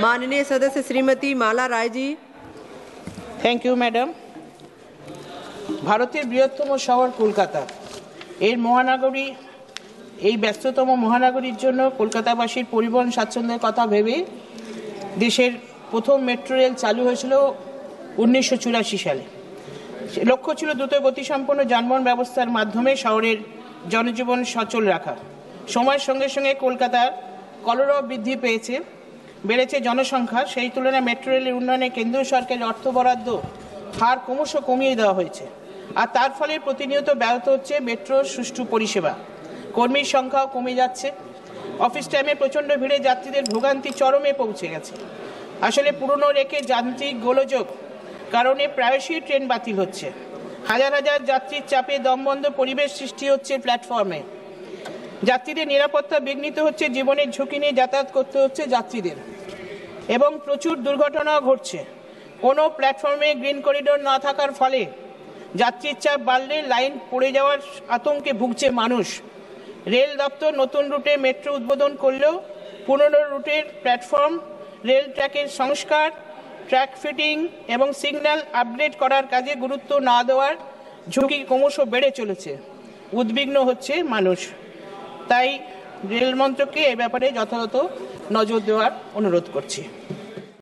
माननीय सदस्य Shrimati Mala Rai ji. Thank you madam. ভারতের বৃহত্তম শহর কলকাতা, এর মহানগরী, এই ব্যস্ততম মহানগরীর জন্য কলকাতাবাসীর পরিবহন স্বাচ্ছন্দ্যের কথা ভেবে দেশের প্রথম মেট্রো রেল চালু হয়েছিল 1984 সালে। লক্ষ্য ছিল দ্রুত গতিসম্পন্ন যানবাহন ব্যবস্থার মাধ্যমে শহরের জনজীবন সচল রাখা। সময়ের সঙ্গে সঙ্গে কলকাতার কলরব বৃদ্ধি পেয়েছে, বেড়েছে জনসংখ্যা, সেই তুলনায় মেট্রো রেলের উন্নয়নে কেন্দ্রীয় সরকারের অর্থ বরাদ্দ হার ক্রমশ কমিয়ে দেওয়া হয়েছে, আর তার ফলে প্রতিনিয়ত ব্যাহত হচ্ছে মেট্রোর সুষ্ঠু পরিষেবা। কর্মীর সংখ্যাও কমে যাচ্ছে। অফিস টাইমে প্রচণ্ড ভিড়ে যাত্রীদের ভোগান্তি চরমে পৌঁছে গেছে। আসলে পুরনো রেখে যান্ত্রিক গোলযোগ কারণে প্রায়শই ট্রেন বাতিল হচ্ছে। হাজার হাজার যাত্রীর চাপে দমবন্ধ পরিবেশ সৃষ্টি হচ্ছে প্ল্যাটফর্মে। যাত্রীদের নিরাপত্তা বিঘ্নিত হচ্ছে, জীবনের ঝুঁকি নিয়ে যাতায়াত করতে হচ্ছে যাত্রীদের, এবং প্রচুর দুর্ঘটনাও ঘটছে। কোনো প্ল্যাটফর্মে গ্রিন করিডোর না থাকার ফলে যাত্রীর চাপ বাড়লে লাইন পড়ে যাওয়ার আতঙ্কে ভুগছে মানুষ। রেল দপ্তর নতুন রুটে মেট্রো উদ্বোধন করলেও পুরনো রুটের প্ল্যাটফর্ম, রেল ট্র্যাকের সংস্কার, ট্র্যাক ফিটিং এবং সিগন্যাল আপডেট করার কাজে গুরুত্ব না দেওয়ার ঝুঁকি ক্রমশ বেড়ে চলেছে। উদ্বিগ্ন হচ্ছে মানুষ। তাই রেল মন্ত্রককে এ ব্যাপারে যথাযথ নজর দেওয়ার অনুরোধ করছি।